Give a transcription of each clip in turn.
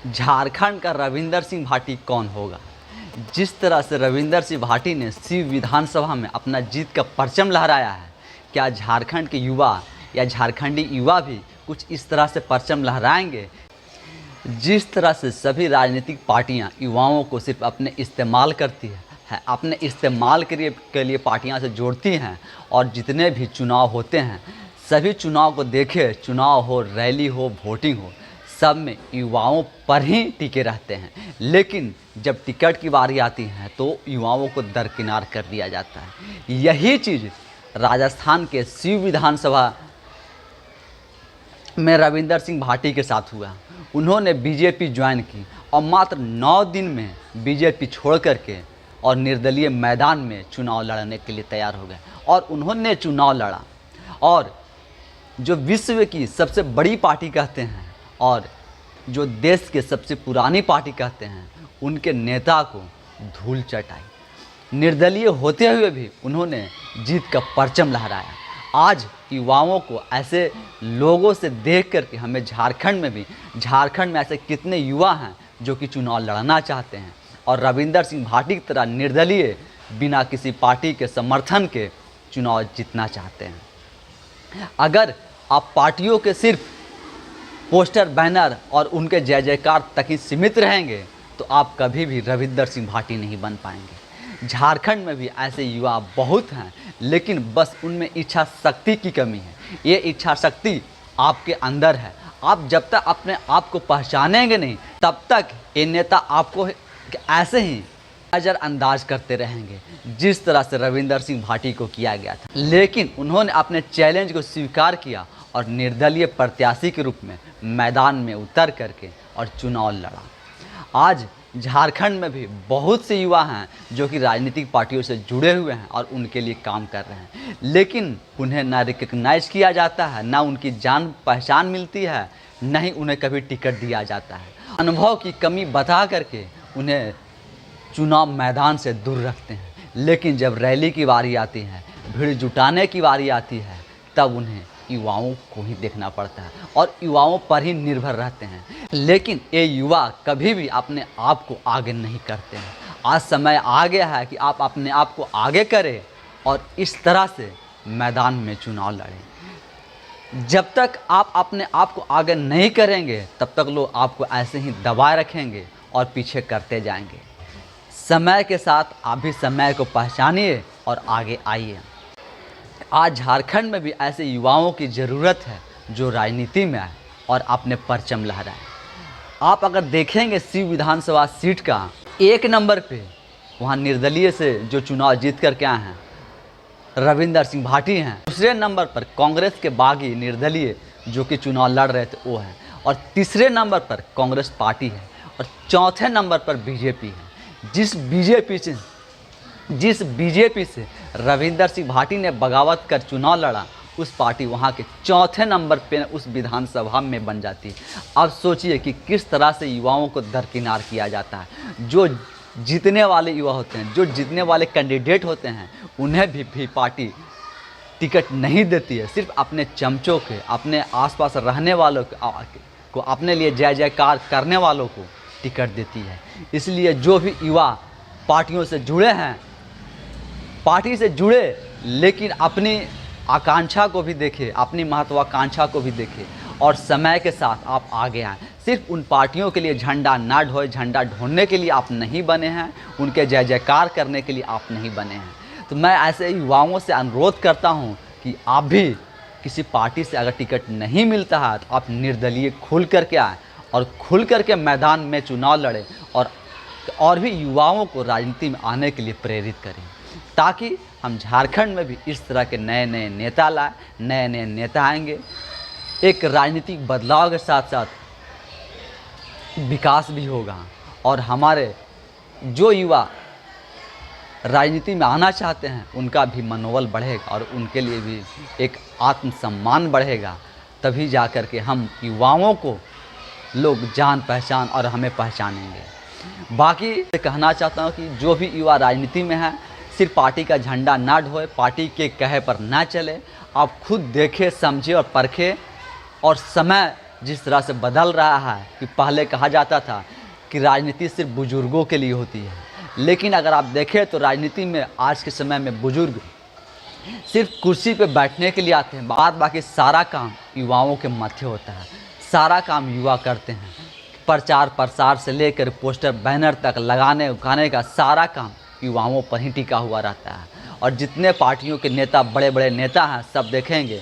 झारखंड का रविंदर सिंह भाटी कौन होगा। जिस तरह से रविंदर सिंह भाटी ने शिव विधानसभा में अपना जीत का परचम लहराया है, क्या झारखंड के युवा या झारखंडी युवा भी कुछ इस तरह से परचम लहराएंगे। जिस तरह से सभी राजनीतिक पार्टियां युवाओं को सिर्फ अपने इस्तेमाल करती है अपने इस्तेमाल के लिए पार्टियां से जोड़ती हैं, और जितने भी चुनाव होते हैं सभी चुनाव को देखे, चुनाव हो, रैली हो, वोटिंग हो, सब में युवाओं पर ही टिके रहते हैं। लेकिन जब टिकट की बारी आती है तो युवाओं को दरकिनार कर दिया जाता है। यही चीज़ राजस्थान के शिव विधानसभा में रविंदर सिंह भाटी के साथ हुआ। उन्होंने बीजेपी ज्वाइन की और मात्र 9 दिन में बीजेपी छोड़ करके और निर्दलीय मैदान में चुनाव लड़ने के लिए तैयार हो गए, और उन्होंने चुनाव लड़ा। और जो विश्व की सबसे बड़ी पार्टी कहते हैं और जो देश के सबसे पुरानी पार्टी कहते हैं, उनके नेता को धूल चटाई। निर्दलीय होते हुए भी उन्होंने जीत का परचम लहराया। आज युवाओं को ऐसे लोगों से देख करके हमें झारखंड में ऐसे कितने युवा हैं जो कि चुनाव लड़ना चाहते हैं और रविंदर सिंह भाटी की तरह निर्दलीय बिना किसी पार्टी के समर्थन के चुनाव जीतना चाहते हैं। अगर आप पार्टियों के सिर्फ पोस्टर, बैनर और उनके जय जयकार तक ही सीमित रहेंगे तो आप कभी भी रविंदर सिंह भाटी नहीं बन पाएंगे। झारखंड में भी ऐसे युवा बहुत हैं, लेकिन बस उनमें इच्छा शक्ति की कमी है। ये इच्छा शक्ति आपके अंदर है। आप जब तक अपने आप को पहचानेंगे नहीं, तब तक ये नेता आपको ऐसे ही नज़रअंदाज करते रहेंगे, जिस तरह से रविंदर सिंह भाटी को किया गया था। लेकिन उन्होंने अपने चैलेंज को स्वीकार किया और निर्दलीय प्रत्याशी के रूप में मैदान में उतर करके और चुनाव लड़ा। आज झारखंड में भी बहुत से युवा हैं जो कि राजनीतिक पार्टियों से जुड़े हुए हैं और उनके लिए काम कर रहे हैं, लेकिन उन्हें ना रिकग्नाइज किया जाता है, ना उनकी जान पहचान मिलती है, न ही उन्हें कभी टिकट दिया जाता है। अनुभव की कमी बता करके उन्हें चुनाव मैदान से दूर रखते हैं। लेकिन जब रैली की बारी आती है, भीड़ जुटाने की बारी आती है, तब उन्हें युवाओं को ही देखना पड़ता है और युवाओं पर ही निर्भर रहते हैं। लेकिन ये युवा कभी भी अपने आप को आगे नहीं करते हैं। आज समय आ गया है कि आप अपने आप को आगे करें और इस तरह से मैदान में चुनाव लड़ें। जब तक आप अपने आप को आगे नहीं करेंगे, तब तक लोग आपको ऐसे ही दबाए रखेंगे और पीछे करते जाएंगे। समय के साथ आप भी समय को पहचानिए और आगे आइए। आज झारखंड में भी ऐसे युवाओं की ज़रूरत है जो राजनीति में आए और अपने परचम लहराए। आप अगर देखेंगे शिव विधानसभा सीट का 1 नंबर पे वहाँ निर्दलीय से जो चुनाव जीत करके आए हैं रविंदर सिंह भाटी हैं। दूसरे नंबर पर कांग्रेस के बागी निर्दलीय जो कि चुनाव लड़ रहे थे वो हैं, और तीसरे नंबर पर कांग्रेस पार्टी है, और चौथे नंबर पर बीजेपी है। जिस बीजेपी से रविंदर सिंह भाटी ने बगावत कर चुनाव लड़ा, उस पार्टी वहाँ के चौथे नंबर पे उस विधानसभा में बन जाती है। अब सोचिए कि किस तरह से युवाओं को दरकिनार किया जाता है। जो जीतने वाले युवा होते हैं, जो जीतने वाले कैंडिडेट होते हैं, उन्हें भी पार्टी टिकट नहीं देती है। सिर्फ अपने चमचों के, अपने आसपास रहने वालों को, अपने लिए जय जयकार करने वालों को टिकट देती है। इसलिए जो भी युवा पार्टियों से जुड़े हैं, पार्टी से जुड़े लेकिन अपनी आकांक्षा को भी देखें, अपनी महत्वाकांक्षा को भी देखें और समय के साथ आप आगे आएँ। सिर्फ उन पार्टियों के लिए झंडा ना ढोए, झंडा ढोने के लिए आप नहीं बने हैं, उनके जय जयकार करने के लिए आप नहीं बने हैं। तो मैं ऐसे युवाओं से अनुरोध करता हूं कि आप भी किसी पार्टी से अगर टिकट नहीं मिलता है तो आप निर्दलीय खुल करके आएँ और खुल करके मैदान में चुनाव लड़ें और भी युवाओं को राजनीति में आने के लिए प्रेरित करें, ताकि हम झारखंड में भी इस तरह के नए नए नेता लाए, नए नए नेता आएंगे। एक राजनीतिक बदलाव के साथ साथ विकास भी होगा और हमारे जो युवा राजनीति में आना चाहते हैं उनका भी मनोबल बढ़ेगा और उनके लिए भी एक आत्मसम्मान बढ़ेगा। तभी जा कर के हम युवाओं को लोग जान पहचान और हमें पहचानेंगे। बाकी कहना चाहता हूँ कि जो भी युवा राजनीति में है, सिर्फ पार्टी का झंडा ना ढोए, पार्टी के कहे पर ना चले। आप खुद देखें, समझे और परखें और समय जिस तरह से बदल रहा है कि पहले कहा जाता था कि राजनीति सिर्फ बुजुर्गों के लिए होती है, लेकिन अगर आप देखें तो राजनीति में आज के समय में बुजुर्ग सिर्फ कुर्सी पे बैठने के लिए आते हैं। बाकी सारा काम युवाओं के मध्य होता है, सारा काम युवा करते हैं। प्रचार प्रसार से लेकर पोस्टर बैनर तक लगाने उगाने का सारा काम युवाओं पर ही टिका हुआ रहता है। और जितने पार्टियों के नेता बड़े बड़े नेता हैं, सब देखेंगे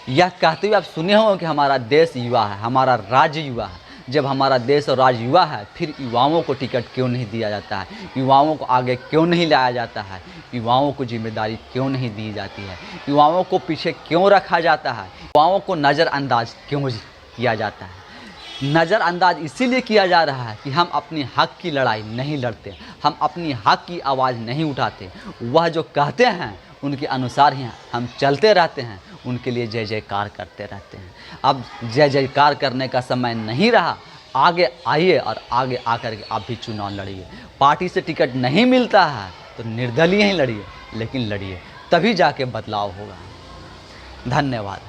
यह कहते हुए आप सुने होंगे कि हमारा देश युवा है, हमारा राज्य युवा है। जब हमारा देश और राज्य युवा है, फिर युवाओं को टिकट क्यों नहीं दिया जाता है, युवाओं को आगे क्यों नहीं लाया जाता है, युवाओं को जिम्मेदारी क्यों नहीं दी जाती है, युवाओं को पीछे क्यों रखा जाता है, युवाओं को नज़रअंदाज क्यों किया जाता है। नज़रअंदाज इसीलिए किया जा रहा है कि हम अपनी हक की लड़ाई नहीं लड़ते, हम अपनी हक की आवाज़ नहीं उठाते। वह जो कहते हैं उनके अनुसार ही हम चलते रहते हैं, उनके लिए जय जयकार करते रहते हैं। अब जय जयकार करने का समय नहीं रहा, आगे आइए और आगे आकर के आप भी चुनाव लड़िए। पार्टी से टिकट नहीं मिलता है तो निर्दलीय ही लड़िए, लेकिन लड़िए, तभी जाके बदलाव होगा। धन्यवाद।